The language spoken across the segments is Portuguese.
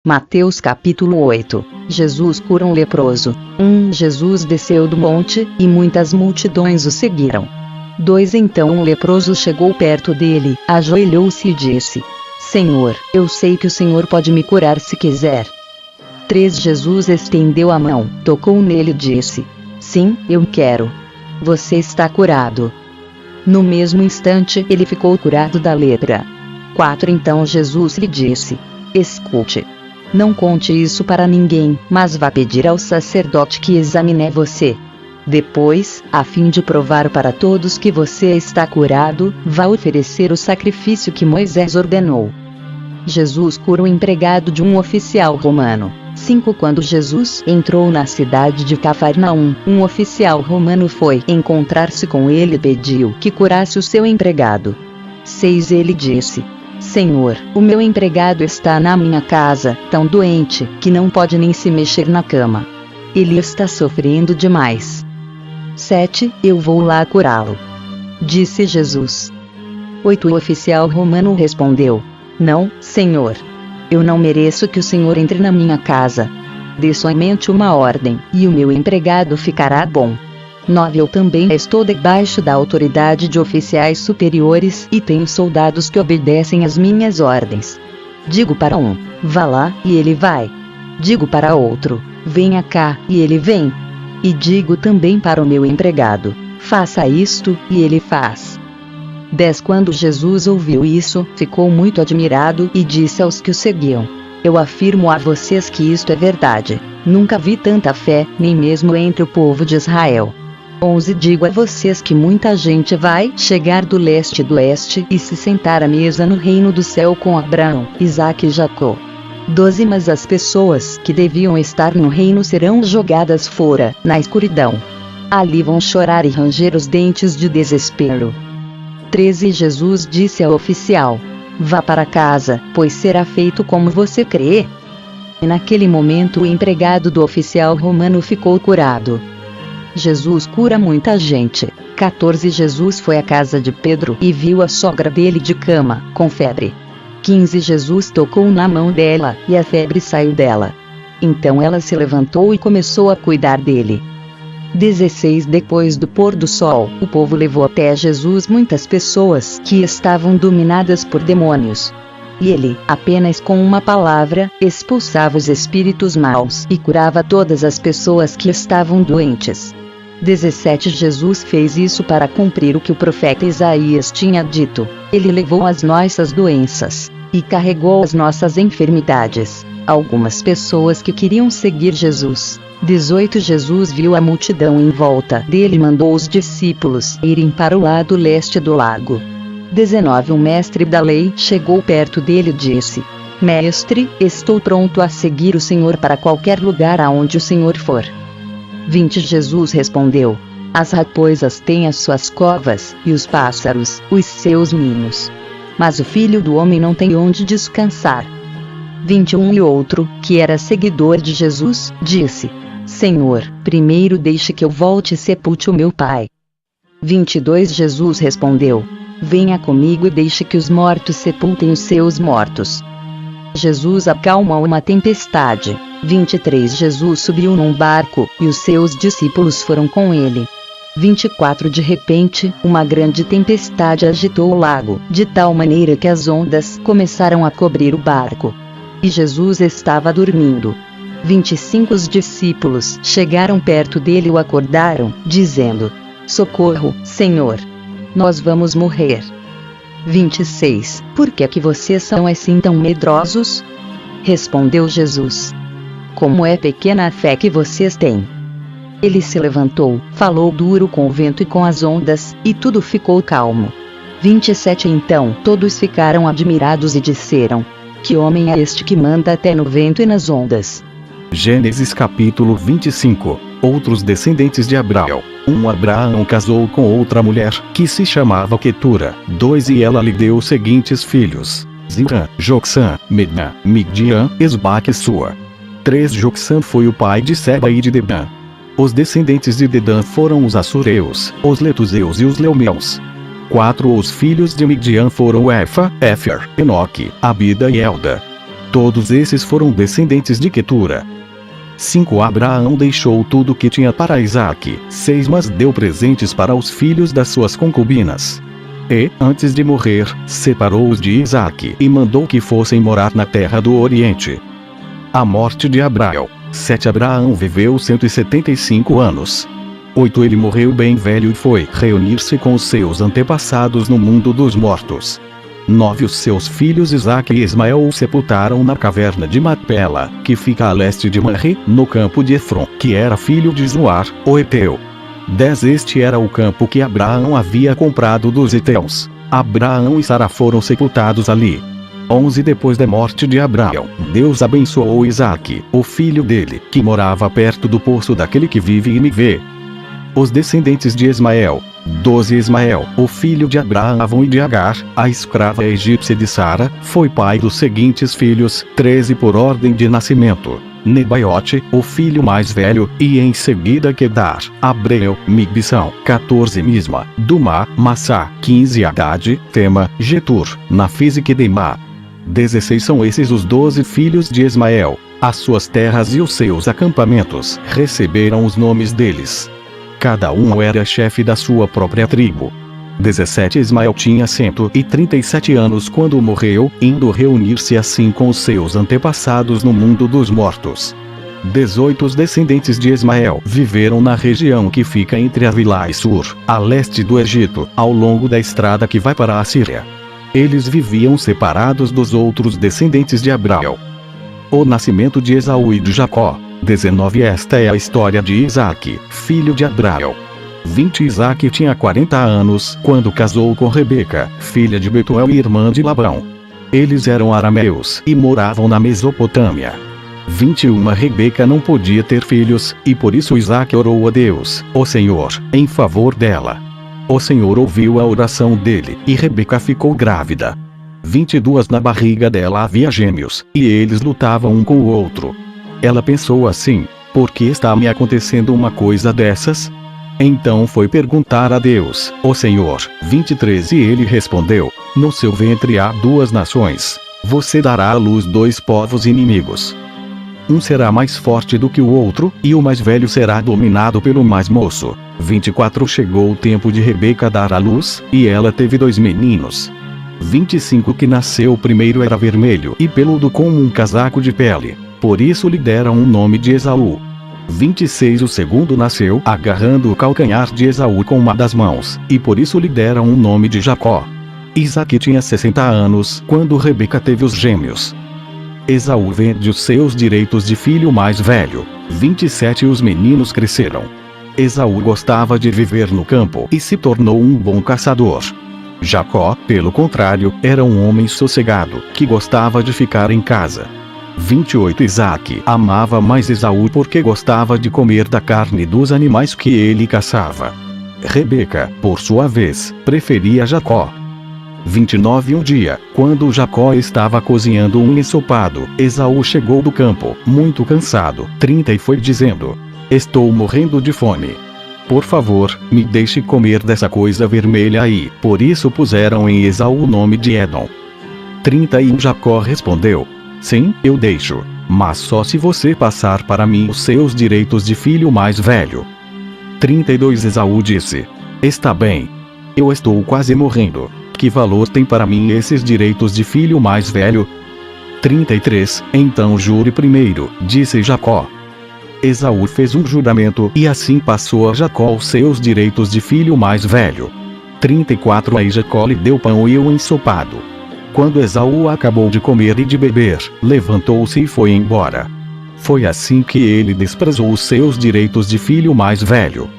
Mateus capítulo 8. Jesus cura um leproso. 1. Jesus desceu do monte, e muitas multidões o seguiram. 2. Então um leproso chegou perto dele, ajoelhou-se e disse: Senhor, eu sei que o Senhor pode me curar se quiser. 3. Jesus estendeu a mão, tocou nele e disse: Sim, eu quero. Você está curado. No mesmo instante ele ficou curado da lepra. 4. Então Jesus lhe disse: Escute. Não conte isso para ninguém, mas vá pedir ao sacerdote que examine você. Depois, a fim de provar para todos que você está curado, vá oferecer o sacrifício que Moisés ordenou. Jesus cura o empregado de um oficial romano. 5. Quando Jesus entrou na cidade de Cafarnaum, um oficial romano foi encontrar-se com ele e pediu que curasse o seu empregado. 6. Ele disse: Senhor, o meu empregado está na minha casa, tão doente, que não pode nem se mexer na cama. Ele está sofrendo demais. 7. Eu vou lá curá-lo, disse Jesus. 8. O oficial romano respondeu: Não, Senhor. Eu não mereço que o Senhor entre na minha casa. Dê somente uma ordem, e o meu empregado ficará bom. 9. Eu também estou debaixo da autoridade de oficiais superiores e tenho soldados que obedecem às minhas ordens. Digo para um: vá lá, e ele vai. Digo para outro: venha cá, e ele vem. E digo também para o meu empregado: faça isto, e ele faz. 10. Quando Jesus ouviu isso, ficou muito admirado e disse aos que o seguiam: Eu afirmo a vocês que isto é verdade. Nunca vi tanta fé, nem mesmo entre o povo de Israel. 11. Digo a vocês que muita gente vai chegar do leste e do oeste e se sentar à mesa no reino do céu com Abraão, Isaque e Jacó. 12. Mas as pessoas que deviam estar no reino serão jogadas fora, na escuridão. Ali vão chorar e ranger os dentes de desespero. 13. Jesus disse ao oficial: Vá para casa, pois será feito como você crê. E naquele momento o empregado do oficial romano ficou curado. Jesus cura muita gente. 14. Jesus foi à casa de Pedro e viu a sogra dele de cama, com febre. 15. Jesus tocou na mão dela, e a febre saiu dela. Então ela se levantou e começou a cuidar dele. 16. Depois do pôr do sol, o povo levou até Jesus muitas pessoas que estavam dominadas por demônios. E ele, apenas com uma palavra, expulsava os espíritos maus e curava todas as pessoas que estavam doentes. 17. Jesus fez isso para cumprir o que o profeta Isaías tinha dito: Ele levou as nossas doenças e carregou as nossas enfermidades. Algumas pessoas que queriam seguir Jesus. 18. Jesus viu a multidão em volta dele e mandou os discípulos irem para o lado leste do lago. 19. Um mestre da lei chegou perto dele e disse: Mestre, estou pronto a seguir o Senhor para qualquer lugar aonde o Senhor for. 20. Jesus respondeu: As raposas têm as suas covas, e os pássaros, os seus ninhos. Mas o Filho do Homem não tem onde descansar. 21. E outro, que era seguidor de Jesus, disse: Senhor, primeiro deixe que eu volte e sepulte o meu pai. 22. Jesus respondeu: Venha comigo e deixe que os mortos sepultem os seus mortos. Jesus acalma uma tempestade. 23. Jesus subiu num barco, e os seus discípulos foram com ele. 24. De repente, uma grande tempestade agitou o lago, de tal maneira que as ondas começaram a cobrir o barco. E Jesus estava dormindo. 25. Os discípulos chegaram perto dele e o acordaram, dizendo: Socorro, Senhor! Nós vamos morrer. 26. Por que é que vocês são assim tão medrosos? Respondeu Jesus: Como é pequena a fé que vocês têm. Ele se levantou, falou duro com o vento e com as ondas, e tudo ficou calmo. 27. Então todos ficaram admirados e disseram: Que homem é este que manda até no vento e nas ondas? Gênesis capítulo 25. Outros descendentes de Abraão. 1. Abraão casou com outra mulher, que se chamava Quetura. 2. E ela lhe deu os seguintes filhos: Zimran, Joksã, Medã, Migdian, Esbaque e Sua. 3. Joksã foi o pai de Seba e de Dedã. Os descendentes de Dedã foram os Assureus, os Letuseus e os Leumeus. 4. Os filhos de Migdian foram Efa, Éfer, Enoque, Abida e Elda. Todos esses foram descendentes de Quetura. 5. Abraão deixou tudo que tinha para Isaque. 6. Mas deu presentes para os filhos das suas concubinas. E, antes de morrer, separou-os de Isaque e mandou que fossem morar na terra do Oriente. A morte de Abraão. 7. Abraão viveu 175 anos. 8. Ele morreu bem velho e foi reunir-se com os seus antepassados no mundo dos mortos. 9. Os seus filhos Isaque e Ismael o sepultaram na caverna de Macpela, que fica a leste de Manre, no campo de Efron, que era filho de Zoar, o Eteu. 10. Este era o campo que Abraão havia comprado dos heteus. Abraão e Sara foram sepultados ali. 11. Depois da morte de Abraão, Deus abençoou Isaque, o filho dele, que morava perto do poço daquele que vive e me vê. Os descendentes de Ismael. 12. Ismael, o filho de Abraão e de Agar, a escrava egípcia de Sara, foi pai dos seguintes filhos. 13. Por ordem de nascimento: Nebaiote, o filho mais velho, e em seguida Quedar, Abreu, Mibsão. 14. Misma, Dumá, Massá. 15. Haddad, Tema, Getur, Nafis e Quedemá. 16. São esses os 12 filhos de Ismael. As suas terras e os seus acampamentos receberam os nomes deles. Cada um era chefe da sua própria tribo. 17. Ismael tinha 137 anos quando morreu, indo reunir-se assim com os seus antepassados no mundo dos mortos. 18. Os descendentes de Ismael viveram na região que fica entre Avilá e Sur, a leste do Egito, ao longo da estrada que vai para a Síria. Eles viviam separados dos outros descendentes de Abraão. O nascimento de Esaú e de Jacó. 19. Esta é a história de Isaque, filho de Abraão. 20. Isaque tinha 40 anos quando casou com Rebeca, filha de Betuel e irmã de Labão. Eles eram arameus e moravam na Mesopotâmia. 21. Rebeca não podia ter filhos, e por isso Isaque orou a Deus, o Senhor, em favor dela. O Senhor ouviu a oração dele, e Rebeca ficou grávida. 22. Na barriga dela havia gêmeos, e eles lutavam um com o outro. Ela pensou assim: por que está me acontecendo uma coisa dessas? Então foi perguntar a Deus, o Senhor. 23. E ele respondeu: no seu ventre há 2 nações. Você dará à luz 2 povos inimigos. Um será mais forte do que o outro, e o mais velho será dominado pelo mais moço. 24. Chegou o tempo de Rebeca dar à luz, e ela teve 2 meninos. 25. Que nasceu o primeiro era vermelho e peludo como um casaco de pele. Por isso lhe deram o nome de Esaú. 26. O segundo nasceu agarrando o calcanhar de Esaú com uma das mãos, e por isso lhe deram o nome de Jacó. Isaque tinha 60 anos quando Rebeca teve os gêmeos. Esaú vende os seus direitos de filho mais velho. 27. Os meninos cresceram. Esaú gostava de viver no campo e se tornou um bom caçador. Jacó, pelo contrário, era um homem sossegado, que gostava de ficar em casa. 28. Isaque amava mais Esaú porque gostava de comer da carne dos animais que ele caçava. Rebeca, por sua vez, preferia Jacó. 29. Um dia, quando Jacó estava cozinhando um ensopado, Esaú chegou do campo, muito cansado. 30. E foi dizendo: estou morrendo de fome. Por favor, me deixe comer dessa coisa vermelha aí. Por isso puseram em Esaú o nome de Edom. 30. E Jacó respondeu: sim, eu deixo, mas só se você passar para mim os seus direitos de filho mais velho. 32. Esaú disse: está bem. Eu estou quase morrendo. Que valor tem para mim esses direitos de filho mais velho? 33. Então jure primeiro, disse Jacó. Esaú fez um juramento e assim passou a Jacó os seus direitos de filho mais velho. 34. Aí Jacó lhe deu pão e o ensopado. Quando Esaú acabou de comer e de beber, levantou-se e foi embora. Foi assim que ele desprezou os seus direitos de filho mais velho.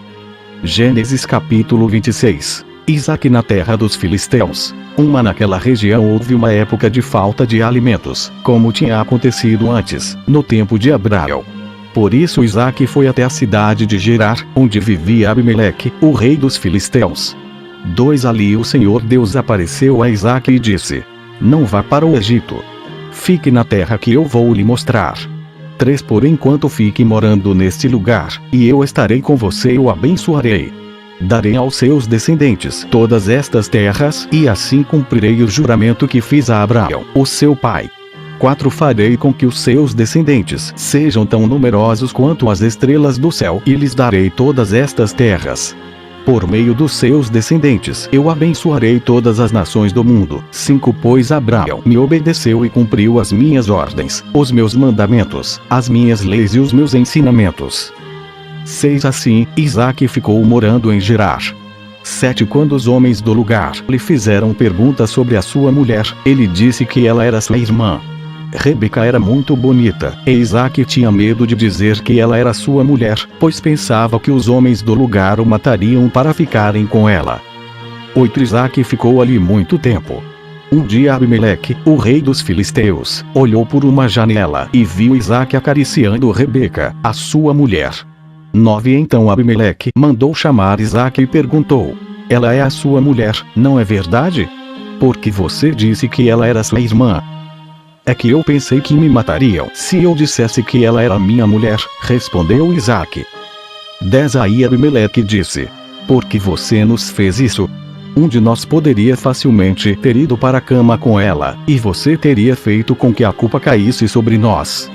Gênesis capítulo 26. Isaque na terra dos filisteus. Naquela região houve uma época de falta de alimentos, como tinha acontecido antes, no tempo de Abraão. Por isso Isaque foi até a cidade de Gerar, onde vivia Abimeleque, o rei dos filisteus. 2. Ali o Senhor Deus apareceu a Isaque e disse: não vá para o Egito. Fique na terra que eu vou lhe mostrar. 3. Por enquanto fique morando neste lugar, e eu estarei com você e o abençoarei. Darei aos seus descendentes todas estas terras, e assim cumprirei o juramento que fiz a Abraão, o seu pai. 24 Farei com que os seus descendentes sejam tão numerosos quanto as estrelas do céu e lhes darei todas estas terras. Por meio dos seus descendentes eu abençoarei todas as nações do mundo. 5 Pois Abraão me obedeceu e cumpriu as minhas ordens, os meus mandamentos, as minhas leis e os meus ensinamentos. 6 Assim, Isaque ficou morando em Gerar. 7 Quando os homens do lugar lhe fizeram perguntas sobre a sua mulher, ele disse que ela era sua irmã. Rebeca era muito bonita, e Isaque tinha medo de dizer que ela era sua mulher, pois pensava que os homens do lugar o matariam para ficarem com ela. 8 Isaque ficou ali muito tempo. Um dia Abimeleque, o rei dos filisteus, olhou por uma janela e viu Isaque acariciando Rebeca, a sua mulher. 9 Então Abimeleque mandou chamar Isaque e perguntou: ela é a sua mulher, não é verdade? Porque você disse que ela era sua irmã. É que eu pensei que me matariam se eu dissesse que ela era minha mulher, respondeu Isaque. 10 Aí Abimeleque disse: por que você nos fez isso? Um de nós poderia facilmente ter ido para a cama com ela, e você teria feito com que a culpa caísse sobre nós.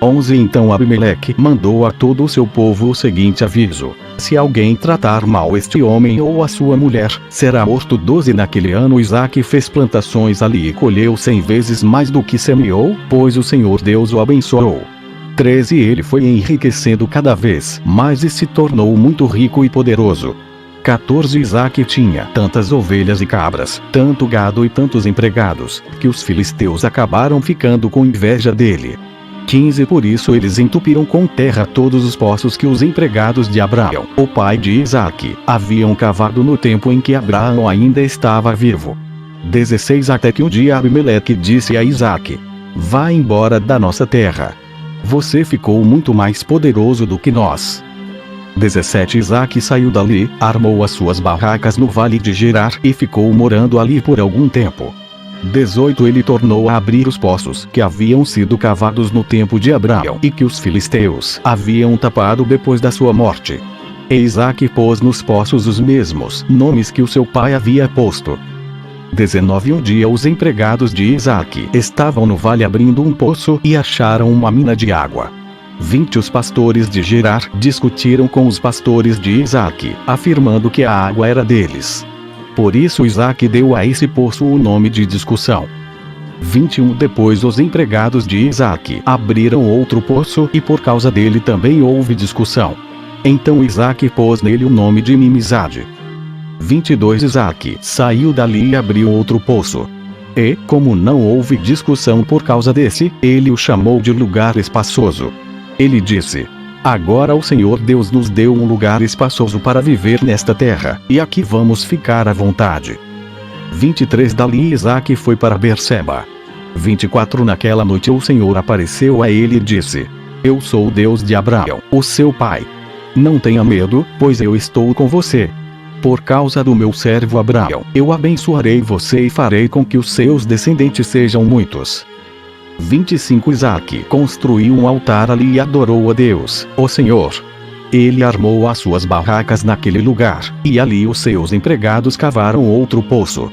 11 Então Abimeleque mandou a todo o seu povo o seguinte aviso: se alguém tratar mal este homem ou a sua mulher, será morto. 12 Naquele ano Isaque fez plantações ali e colheu 100 vezes mais do que semeou, pois o Senhor Deus o abençoou. 13 Ele foi enriquecendo cada vez mais e se tornou muito rico e poderoso. 14 Isaque tinha tantas ovelhas e cabras, tanto gado e tantos empregados, que os filisteus acabaram ficando com inveja dele. 15 Por isso eles entupiram com terra todos os poços que os empregados de Abraão, o pai de Isaque, haviam cavado no tempo em que Abraão ainda estava vivo. 16 Até que um dia Abimeleque disse a Isaque: vá embora da nossa terra. Você ficou muito mais poderoso do que nós. 17 Isaque saiu dali, armou as suas barracas no vale de Gerar e ficou morando ali por algum tempo. 18 Ele tornou a abrir os poços que haviam sido cavados no tempo de Abraão e que os filisteus haviam tapado depois da sua morte. E Isaque pôs nos poços os mesmos nomes que o seu pai havia posto. 19 Um dia os empregados de Isaque estavam no vale abrindo um poço e acharam uma mina de água. 20 Os pastores de Gerar discutiram com os pastores de Isaque, afirmando que a água era deles. Por isso Isaque deu a esse poço o nome de discussão. 21 Depois os empregados de Isaque abriram outro poço e por causa dele também houve discussão. Então Isaque pôs nele o nome de inimizade. 22 Isaque saiu dali e abriu outro poço. E, como não houve discussão por causa desse, ele o chamou de lugar espaçoso. Ele disse: agora o Senhor Deus nos deu um lugar espaçoso para viver nesta terra, e aqui vamos ficar à vontade. 23 Dali Isaque foi para Berseba. 24 Naquela noite o Senhor apareceu a ele e disse: eu sou o Deus de Abraão, o seu pai. Não tenha medo, pois eu estou com você. Por causa do meu servo Abraão, eu abençoarei você e farei com que os seus descendentes sejam muitos. 25 Isaque construiu um altar ali e adorou a Deus, o Senhor. Ele armou as suas barracas naquele lugar, e ali os seus empregados cavaram outro poço.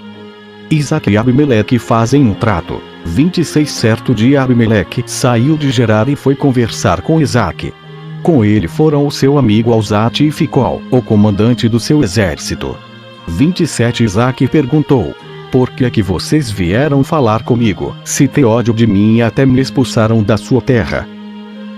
Isaque e Abimeleque fazem um trato. 26 Certo dia Abimeleque saiu de Gerar e foi conversar com Isaque. Com ele foram o seu amigo Alzate e Ficol, o comandante do seu exército. 27 Isaque perguntou: por que é que vocês vieram falar comigo, se têm ódio de mim e até me expulsaram da sua terra?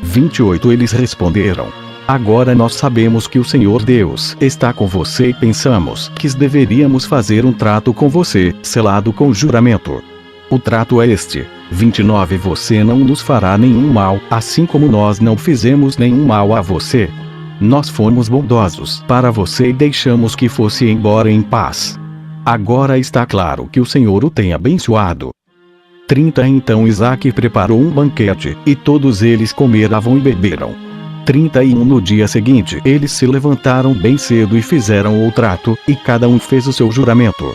28 Eles responderam: agora nós sabemos que o Senhor Deus está com você e pensamos que deveríamos fazer um trato com você, selado com juramento. O trato é este: 29 Você não nos fará nenhum mal, assim como nós não fizemos nenhum mal a você. Nós fomos bondosos para você e deixamos que fosse embora em paz. Agora está claro que o Senhor o tem abençoado. 30 Então Isaque preparou um banquete, e todos eles comeram e beberam. 31 No dia seguinte eles se levantaram bem cedo e fizeram o trato, e cada um fez o seu juramento.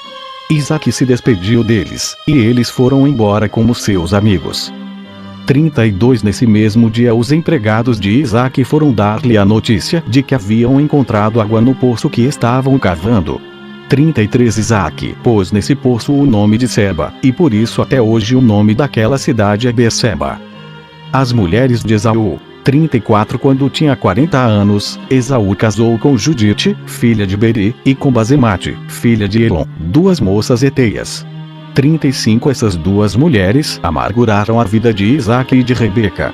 Isaque se despediu deles, e eles foram embora como seus amigos. 32 Nesse mesmo dia os empregados de Isaque foram dar-lhe a notícia de que haviam encontrado água no poço que estavam cavando. 33 Isaque pôs nesse poço o nome de Seba, e por isso até hoje o nome daquela cidade é Berseba. As mulheres de Esaú. 34 Quando tinha 40 anos, Esaú casou com Judite, filha de Beri, e com Basemate, filha de Elon, duas moças heteias. 35 Essas duas mulheres amarguraram a vida de Isaque e de Rebeca.